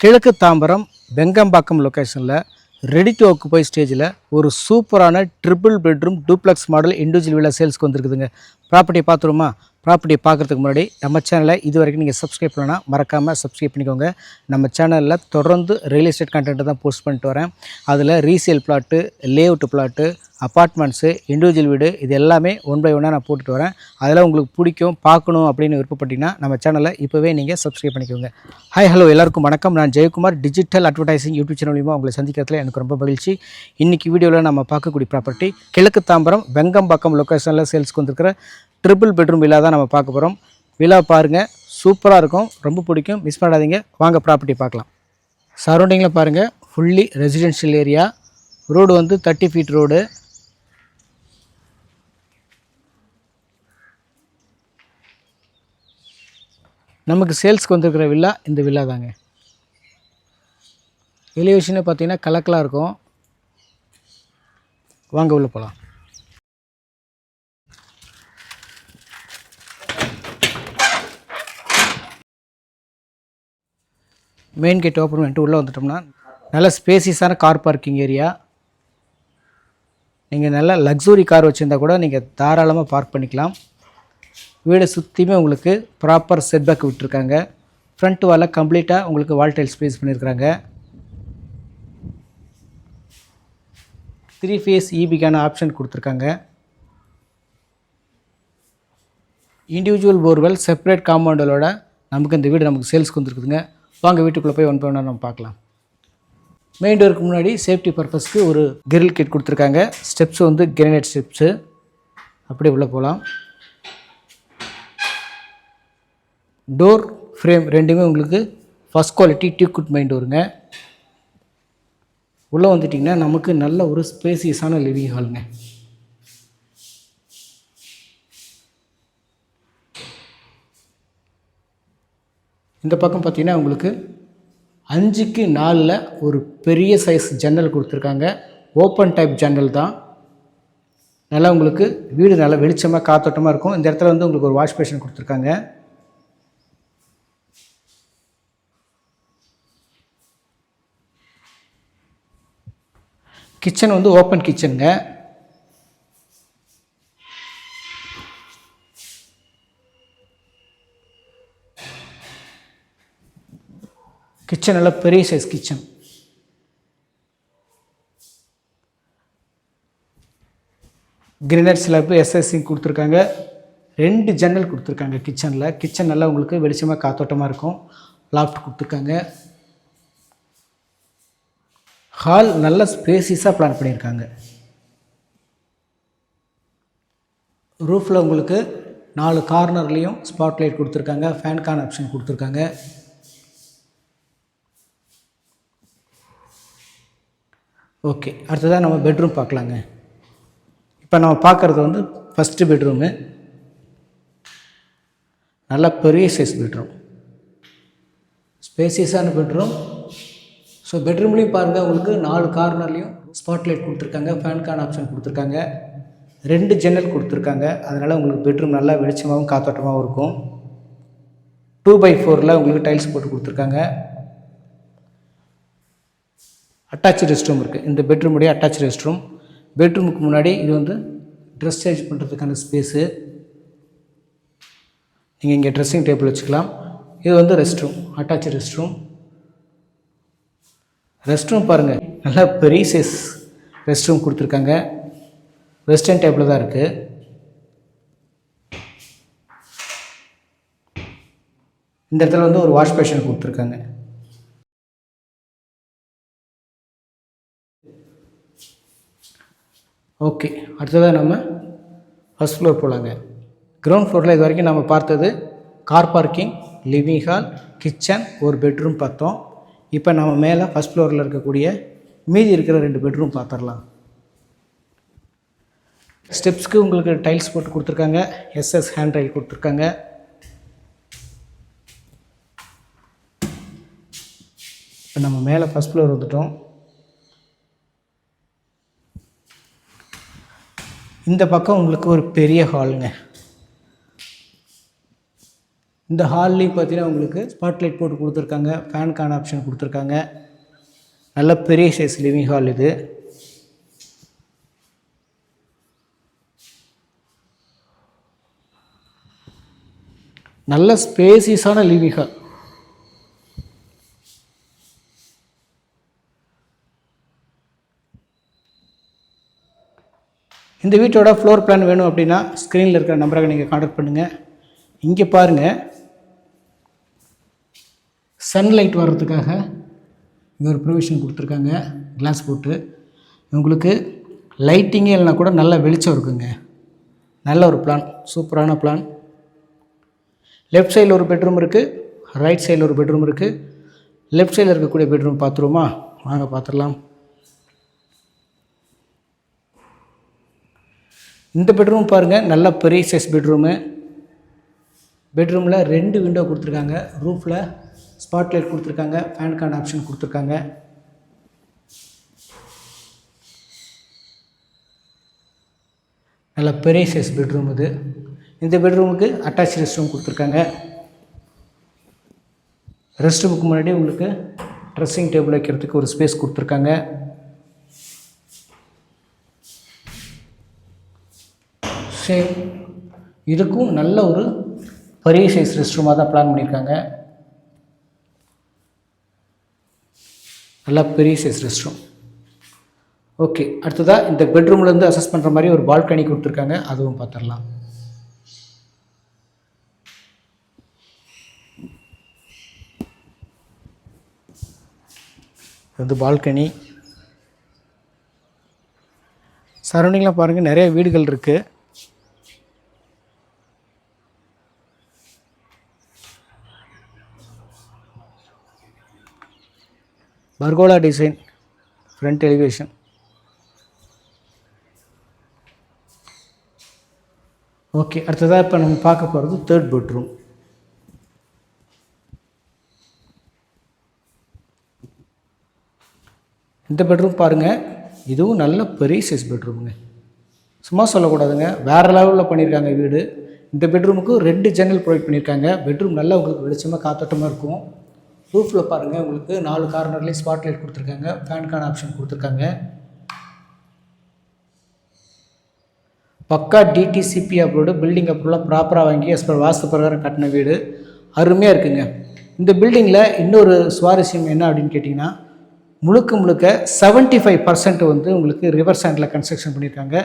கிழக்கு தாம்பரம் வெங்கம்பாக்கம் லொக்கேஷனில் ready to occupy ஸ்டேஜில் ஒரு சூப்பரான triple bedroom duplex model individual villa சேல்ஸ்க்கு வந்துருக்குதுங்க. ப்ராப்பர்ட்டியை பார்த்துருமா? ப்ராப்பர்ட்டியை பார்க்குறதுக்கு முன்னாடி நம்ம சேனலை இது வரைக்கும் நீங்கள் சப்ஸ்கிரைப் பண்ணனா மறக்காமல் சப்ஸ்கிரைப் பண்ணிக்கோங்க. நம்ம சேனலில் தொடர்ந்து ரியல் எஸ்டேட் கண்டென்ட் தான் போஸ்ட் பண்ணிட்டு வரேன். அதில் resale plot, layout plot, apartments, individual வீடு இது எல்லாமே ஒன் பை ஒன்னாக நான் போட்டுட்டு வரேன். அதெல்லாம் உங்களுக்கு பிடிக்கும் பார்க்கணும் அப்படின்னு விருப்பப்பட்டீங்கன்னா நம்ம சேனலை இப்போவே நீங்கள் சப்ஸ்கிரைப் பண்ணிக்கோங்க. ஹாய் ஹலோ எல்லாருக்கும் வணக்கம். நான் Jayakumar. Digital advertising YouTube channel மூலமாக உங்களை சந்திக்கிறதுல எனக்கு ரொம்ப மகிழ்ச்சி. இன்றைக்கி வீடியோவில் நம்ம பார்க்கக்கூடிய ப்ராப்பர்ட்டி கிழக்கு தாம்பரம் வெங்கம்பாக்கம் லொக்கேஷனில் சேல்ஸ்க்கு வந்துருக்கிற ட்ரிபிள் பெட்ரூம் வில்லா தான் நம்ம பார்க்க போகிறோம். வில்லா பாருங்கள், சூப்பராக இருக்கும், ரொம்ப பிடிக்கும், மிஸ் பண்ணாதீங்க. வாங்க ப்ராப்பர்ட்டி பார்க்கலாம். சரௌண்டிங்கில் பாருங்கள், ஃபுல்லி ரெசிடென்ஷியல் ஏரியா. ரோடு வந்து 30 ஃபீட் ரோடு. நமக்கு சேல்ஸ்க்கு வந்துருக்கிற வில்லா இந்த வில்லா தாங்க. எலிவேஷனே பார்த்தீங்கன்னா கலக்கலாக இருக்கும். வாங்க உள்ள போகலாம். மெயின் கேட் ஓப்பன் பண்ணிட்டு உள்ளே வந்துட்டோம்னா நல்ல ஸ்பேசியஸான கார் பார்க்கிங் ஏரியா. நீங்கள் நல்ல லக்ஸுரி கார் வச்சுருந்தா கூட நீங்கள் தாராளமாக பார்க் பண்ணிக்கலாம். வீடை சுற்றியுமே உங்களுக்கு ப்ராப்பர் செட்பேக் விட்டுருக்காங்க. ஃப்ரண்ட் வாலில் கம்ப்ளீட்டாக உங்களுக்கு வால் டைல்ஸ் ப்ளேஸ் பண்ணியிருக்கிறாங்க. 3 ஃபேஸ் ஈபிக்கான ஆப்ஷன் கொடுத்துருக்காங்க. இண்டிவிஜுவல் போர்வெல் செப்பரேட் காம்பவுண்டலோட நமக்கு இந்த வீடு நமக்கு சேல்ஸ்க்கு வந்துருக்குதுங்க. வாங்க வீட்டுக்குள்ளே போய் ஒன் பை ஒன்னாக நம்ம பார்க்கலாம். மெயின் டோருக்கு முன்னாடி சேஃப்டி பர்பஸ்க்கு ஒரு கிரில் கிட் கொடுத்துருக்காங்க. ஸ்டெப்ஸ் வந்து கிரானைட் ஸ்டெப்ஸு. அப்படியே உள்ளே போகலாம். டோர் ஃப்ரேம் ரெண்டுமே உங்களுக்கு ஃபஸ்ட் குவாலிட்டி டீக்குட் மெயின் டோருங்க. உள்ளே வந்துட்டிங்கன்னா நமக்கு நல்ல ஒரு ஸ்பேசியஸான லிவிங் ஹாலுங்க. இந்த பக்கம் பார்த்திங்கன்னா உங்களுக்கு 5க்கு 4 ஒரு பெரிய சைஸ் ஜன்னல் கொடுத்துருக்காங்க. ஓப்பன் டைப் ஜன்னல் தான். நல்லா உங்களுக்கு வீடு நல்லா வெளிச்சமாக காத்தோட்டமாக இருக்கும். இந்த இடத்துல வந்து உங்களுக்கு ஒரு வாஷ் பேஷன் கொடுத்துருக்காங்க. கிச்சன் வந்து ஓப்பன் கிச்சனுங்க. கிச்சன் நல்லா பெரிய size kitchen. Granite slab SSC கொடுத்துருக்காங்க. 2 ஜன்னல் கொடுத்துருக்காங்க கிச்சனில். கிச்சன் நல்லா உங்களுக்கு வெளிச்சமாக காத்தோட்டமாக இருக்கும். லாஃப்ட் கொடுத்துருக்காங்க. ஹால் நல்ல ஸ்பேசியஸாக பிளான் பண்ணியிருக்காங்க. ரூஃபில் உங்களுக்கு 4 கார்னர்லேயும் ஸ்பாட் லைட் கொடுத்துருக்காங்க. ஃபேன்கான ஆப்ஷன் கொடுத்துருக்காங்க. ஓகே, அடுத்ததாக நம்ம பெட்ரூம் பார்க்கலாங்க. இப்போ நம்ம பார்க்குறது வந்து ஃபஸ்ட்டு பெட்ரூமு. நல்லா பெரிய சைஸ் பெட்ரூம், ஸ்பேசியஸான பெட்ரூம். ஸோ பெட்ரூம்லேயும் பாருங்கள் உங்களுக்கு 4 கார்னர்லேயும் ஸ்பாட் லைட் கொடுத்துருக்காங்க. ஃபேன்கான ஆப்ஷன் கொடுத்துருக்காங்க. 2 ஜன்னல் கொடுத்துருக்காங்க. அதனால் உங்களுக்கு பெட்ரூம் நல்லா வெளிச்சமாகவும் காத்தோட்டமாகவும் இருக்கும். 2x4 உங்களுக்கு டைல்ஸ் போட்டு கொடுத்துருக்காங்க. அட்டாச்சு ரெஸ்ட் ரூம் இருக்குது. இந்த பெட்ரூமுடைய அட்டாச் ரெஸ்ட் ரூம். பெட்ரூமுக்கு முன்னாடி இது வந்து ட்ரெஸ் சேஞ்ச் பண்ணுறதுக்கான ஸ்பேஸு. நீங்கள் இங்கே ட்ரெஸ்ஸிங் டேபிள் வச்சுக்கலாம். இது வந்து rest room, attach rest room. Rest room பாருங்கள், நல்லா பெரிய சைஸ் ரெஸ்ட் ரூம் கொடுத்துருக்காங்க. வெஸ்டர்ன் டேபிள் தான் இருக்குது. இந்த இடத்துல வந்து ஒரு வாஷ் பேஷன் கொடுத்துருக்காங்க. ஓகே, அடுத்ததாக நம்ம ஃபஸ்ட் ஃப்ளோர் போகலாங்க. கிரவுண்ட் ஃப்ளோரில் இது வரைக்கும் நம்ம பார்த்தது car parking, living hall, kitchen, ஒரு பெட்ரூம் பார்த்தோம். இப்போ நம்ம மேலே ஃபஸ்ட் ஃப்ளோரில் இருக்கக்கூடிய மீதி இருக்கிற 2 பெட்ரூம் பார்த்துடலாம். ஸ்டெப்ஸ்க்கு உங்களுக்கு டைல்ஸ் போட்டு கொடுத்துருக்காங்க. எஸ்எஸ் ஹேண்ட் ரைல் கொடுத்துருக்காங்க. இப்போ நம்ம மேலே ஃபஸ்ட் ஃப்ளோர் வந்துட்டோம். இந்த பக்கம் உங்களுக்கு ஒரு பெரிய ஹாலுங்க. இந்த ஹால்லையும் பார்த்தீங்கன்னா உங்களுக்கு ஸ்பாட்லைட் போட்டு கொடுத்துருக்காங்க, ஃபேனுக்கான ஆப்ஷன் கொடுத்துருக்காங்க. நல்ல பெரிய சைஸ் லிவிங் ஹால் இது. நல்ல ஸ்பேசியஸான லிவிங் ஹால். இந்த வீட்டோட ஃப்ளோர் பிளான் வேணும் அப்படின்னா ஸ்க்ரீனில் இருக்கிற நம்பரை நீங்கள் கான்டாக்ட் பண்ணுங்கள். இங்கே பாருங்கள், சன்லைட் வர்றதுக்காக இங்கே ஒரு ப்ரொவிஷன் கொடுத்துருக்காங்க, கிளாஸ் போட்டு. உங்களுக்கு லைட்டிங்கே இல்லைனா கூட நல்ல வெளிச்சம் இருக்குங்க. நல்ல ஒரு பிளான், சூப்பரான பிளான். லெஃப்ட் சைடில் ஒரு பெட்ரூம் இருக்குது, ரைட் சைடில் ஒரு பெட்ரூம் இருக்குது. லெஃப்ட் சைடில் இருக்கக்கூடிய பெட்ரூம் பார்த்துருவோமா? வாங்க பார்த்துடலாம். இந்த பெட்ரூம் பாருங்கள், நல்ல பெரிய சைஸ் பெட்ரூமு. பெட்ரூமில் 2 விண்டோ கொடுத்துருக்காங்க, ரூஃபில் ஸ்பாட்லைட் கொடுத்துருக்காங்க, ஃபேனுக்கான ஆப்ஷன் கொடுத்துருக்காங்க. நல்ல பெரிய சைஸ் பெட்ரூம் இது. இந்த பெட்ரூமுக்கு அட்டாச் ரெஸ்ட் ரூம் கொடுத்துருக்காங்க. ரெஸ்ட் ரூமுக்கு முன்னாடி உங்களுக்கு ட்ரெஸ்ஸிங் டேபிள் வைக்கிறதுக்கு ஒரு ஸ்பேஸ் கொடுத்துருக்காங்க. சேம் இதுக்கும் நல்ல ஒரு பெரிய சைஸ் ரெஸ்ட் ரூமாக தான் பிளான் பண்ணியிருக்காங்க. நல்லா பெரிய சைஸ் ரெஸ்ட் ரூம். ஓகே, அடுத்ததாக இந்த பெட்ரூம்லேருந்து அசஸ் பண்ணுற மாதிரி ஒரு பால்கனி கொடுத்துருக்காங்க, அதுவும் பார்த்துடலாம். இது பால்கனி. சரௌண்டிங்கில் பாருங்கள், நிறைய வீடுகள் இருக்குது. Pergola design front elevation. Okay, அடுத்ததாக இப்போ நம்ம பார்க்க போகிறது 3rd பெட்ரூம். இந்த பெட்ரூம் பாருங்கள், இதுவும் நல்ல பெரிய சைஸ் பெட்ரூமுங்க. சும்மா சொல்லக்கூடாதுங்க, வேறு லெவலில் பண்ணியிருக்காங்க வீடு. இந்த பெட்ரூமுக்கு 2 ஜன்னல் ப்ரொவைட் பண்ணியிருக்காங்க. பெட்ரூம் நல்லா உங்களுக்கு வெளிச்சமாக காத்தோட்டமாக இருக்கும். ரூஃபில் பாருங்கள், உங்களுக்கு 4 கார்னர்லேயும் ஸ்பாட்லைட் கொடுத்துருக்காங்க, ஃபேனுக்கான ஆப்ஷன் கொடுத்துருக்காங்க. பக்கா டிடிசிபி அப்ரூவ்டு, பில்டிங் அப்ரூவ்லாம் ப்ராப்பராக வாங்கி எஸ்பர் வாஸ்து பிரகாரம் கட்டின வீடு. அருமையாக இருக்குங்க. இந்த பில்டிங்கில் இன்னொரு சுவாரஸ்யம் என்ன அப்படின்னு கேட்டிங்கன்னா, முழுக்க 75% வந்து உங்களுக்கு ரிவர் சாண்டில் கன்ஸ்ட்ரக்ஷன் பண்ணியிருக்காங்க.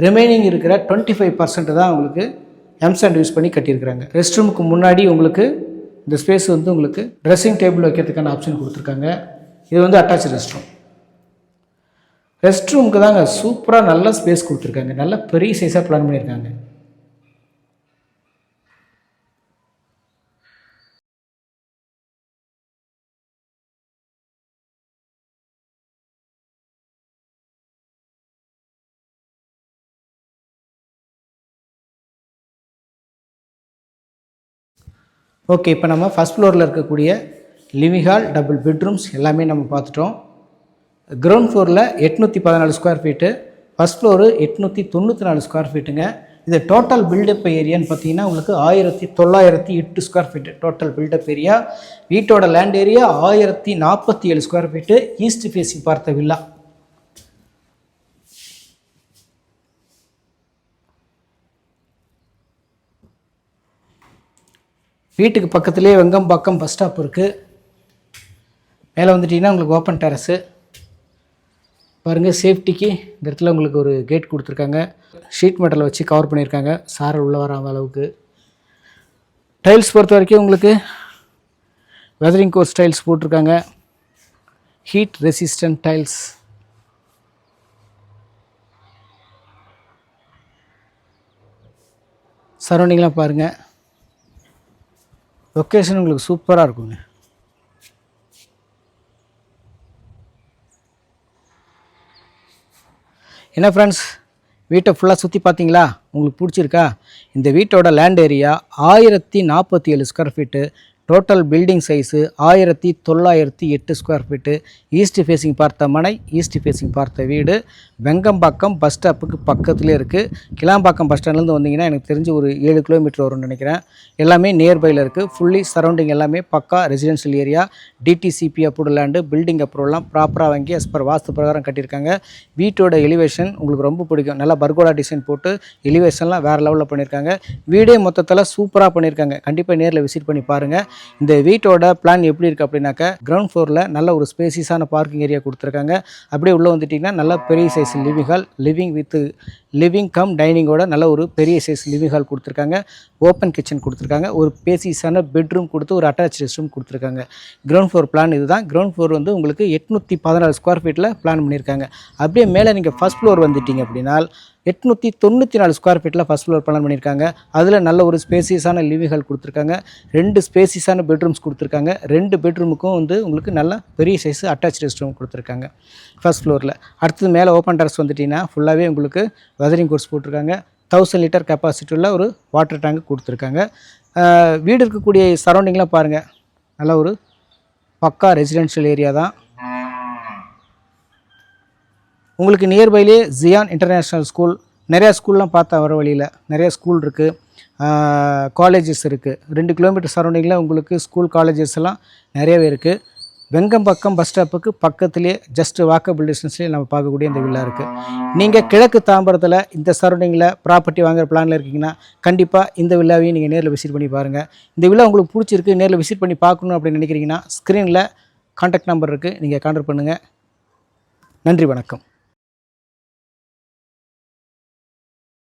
ரிமைனிங் இருக்கிற 25% தான் உங்களுக்கு எம்சாண்ட் யூஸ் பண்ணி கட்டியிருக்கிறாங்க. ரெஸ்ட் ரூமுக்கு முன்னாடி உங்களுக்கு இந்த ஸ்பேஸ் வந்து உங்களுக்கு ட்ரெஸ்ஸிங் டேபிள் வைக்கிறதுக்கான ஆப்ஷன் கொடுத்துருக்காங்க. இது வந்து அட்டாச் ரெஸ்ட் ரூம். ரெஸ்ட் ரூமுக்கு தாங்க சூப்பராக நல்ல ஸ்பேஸ் கொடுத்துருக்காங்க, நல்ல பெரிய சைஸாக பிளான் பண்ணியிருக்காங்க. ஓகே, இப்போ நம்ம ஃபஸ்ட் ஃப்ளோரில் இருக்கக்கூடிய லிவிங் ஹால், டபுள் பெட்ரூம்ஸ் எல்லாமே நம்ம பார்த்துட்டோம். கிரவுண்ட் ஃப்ளோரில் 814 square feet, first floor 894 square ஃபீட்டுங்க. இது டோட்டல் பில்டப் ஏரியான்னு பார்த்தீங்கன்னா உங்களுக்கு 1908 square feet total built up area. வீட்டோட land area 1047 square feet. East facing பார்த்த வில்லா. வீட்டுக்கு பக்கத்துலேயே வெங்கம்பாக்கம் பஸ் ஸ்டாப் இருக்குது. மேலே வந்துட்டிங்கன்னா உங்களுக்கு ஓப்பன் டெரஸு பாருங்கள். சேஃப்டிக்கு இந்த இடத்துல உங்களுக்கு ஒரு கேட் கொடுத்துருக்காங்க, ஷீட் மெட்டலை வச்சு கவர் பண்ணியிருக்காங்க, சாரல் உள்ளே வராத அளவுக்கு. டைல்ஸ் பொறுத்த வரைக்கும் உங்களுக்கு வெதரிங் கோர்ஸ் டைல்ஸ் போட்டிருக்காங்க, ஹீட் ரெசிஸ்டன்ட் டைல்ஸ். சரௌண்டிங்லாம் பாருங்கள், லொக்கேஷன் உங்களுக்கு சூப்பராக இருக்குங்க. என்ன ஃப்ரெண்ட்ஸ், வீட்டை ஃபுல்லாக சுற்றி பார்த்தீங்களா? உங்களுக்கு பிடிச்சிருக்கா? இந்த வீட்டோட land area 1047 square feet, total building size 1908 square feet. East facing பார்த்த மனை, ஈஸ்ட் ஃபேஸிங் பார்த்த வீடு. வெங்கம்பாக்கம் பஸ் ஸ்டாப்புக்கு பக்கத்துலேயே இருக்குது. கிளாம்பாக்கம் பஸ் ஸ்டாண்ட்லேருந்து வந்தீங்கன்னா எனக்கு தெரிஞ்சு ஒரு 7 கிலோமீட்டர் வரும்னு நினைக்கிறேன். எல்லாமே நியர்பையில் இருக்குது. ஃபுல்லி சரௌண்டிங் எல்லாமே பக்கா residential area. DTCP approved land, building அப்ரூவல்லாம் ப்ராப்பராக வாங்கி as per வாஸ்து பிரகாரம் கட்டியிருக்காங்க. வீட்டோட எலிவேஷன் உங்களுக்கு ரொம்ப பிடிக்கும். நல்லா பர்கோலா டிசைன் போட்டு எலிவேஷன்லாம் வேறு லெவலில் பண்ணியிருக்காங்க. வீடே மொத்தத்தில் சூப்பராக பண்ணியிருக்காங்க. கண்டிப்பாக நேரில் விசிட் பண்ணி பாருங்கள். இந்த வீட்டோட பிளான் எப்படி இருக்குது அப்படின்னாக்கா, கிரவுண்ட் ஃப்ளோரில் நல்ல ஒரு ஸ்பேசியஸான பார்க்கிங் ஏரியா கொடுத்துருக்காங்க. அப்படியே உள்ளே வந்துட்டிங்கன்னா நல்ல பெரிய size living hall, living cum டைனிங்கோட நல்ல ஒரு பெரிய சைஸ் லிவிங் ஹால் கொடுத்துருக்காங்க. ஓப்பன் கிச்சன் கொடுத்துருக்காங்க. ஒரு ஸ்பேசியஸான பெட்ரூம் கொடுத்து ஒரு அட்டாச் ரெஸ்ட் ரூம் கொடுத்துருக்காங்க. கிரவுண்ட் ஃப்ளோர் பிளான் இதுதான். கிரவுண்ட் ஃப்ளோர் வந்து உங்களுக்கு 814 ஸ்கொயர் ஃபீட்டில் பிளான் பண்ணியிருக்காங்க. அப்படியே மேலே நீங்கள் ஃபஸ்ட் ஃப்ளோர் வந்துட்டீங்க அப்படின்னா 894 ஸ்கொயர் ஃபீட்டில் ஃபஸ்ட் ஃப்ளோர் பிளான் பண்ணியிருக்காங்க. அதில் நல்ல ஒரு ஸ்பேசியஸான லிவிங் ஹால் கொடுத்துருக்காங்க. 2 ஸ்பேசியஸான பெட்ரூம்ஸ் கொடுத்துருக்காங்க. 2 பெட்ரூமுக்கும் வந்து உங்களுக்கு நல்ல பெரிய சைஸ் அட்டாச் ரெஸ்ட் ரூம் கொடுத்துருக்காங்க ஃபஸ்ட் ஃப்ளோரில். அடுத்தது மேலே ஓப்பன் டெரஸ் வந்துட்டிங்கன்னா ஃபுல்லாகவே உங்களுக்கு வெதரிங் கோர்ஸ் போட்டிருக்காங்க. 1000 லிட்டர் கெப்பாசிட்டி உள்ள ஒரு வாட்டர் டேங்க் கொடுத்துருக்காங்க. வீடு இருக்கக்கூடிய சரௌண்டிங்லாம் பாருங்கள், நல்ல ஒரு பக்கா ரெசிடென்ஷியல் ஏரியா தான். உங்களுக்கு நியர்பைலே ஜியான் இன்டர்நேஷ்னல் ஸ்கூல், நிறையா ஸ்கூல்லாம் பார்த்தா வர வழியில் நிறையா ஸ்கூல் இருக்குது, காலேஜஸ் இருக்குது. 2 கிலோமீட்டர் சரௌண்டிங்கில் உங்களுக்கு ஸ்கூல் காலேஜஸ் எல்லாம் நிறையவே இருக்குது. வெங்கம்பாக்கம் பஸ் ஸ்டாப்புக்கு பக்கத்துலேயே ஜஸ்ட் வாக்கபிள் டிஸ்டன்ஸ்லேயே நம்ம பார்க்கக்கூடிய இந்த வில்லா இருக்குது. நீங்கள் கிழக்கு தாம்பரத்தில் இந்த சரௌண்டிங்கில் ப்ராப்பர்ட்டி வாங்குற பிளானில் இருக்கீங்கன்னா கண்டிப்பாக இந்த வில்லாவையும் நீங்கள் நேரில் விசிட் பண்ணி பாருங்கள். இந்த வில்லா உங்களுக்கு பிடிச்சிருக்கு, நேரில் விசிட் பண்ணி பார்க்கணும் அப்படின்னு நினைக்கிறீங்கன்னா ஸ்க்ரீனில் கான்டாக்ட் நம்பர் இருக்குது, நீங்கள் கான்டாக்ட் பண்ணுங்கள். நன்றி, வணக்கம்.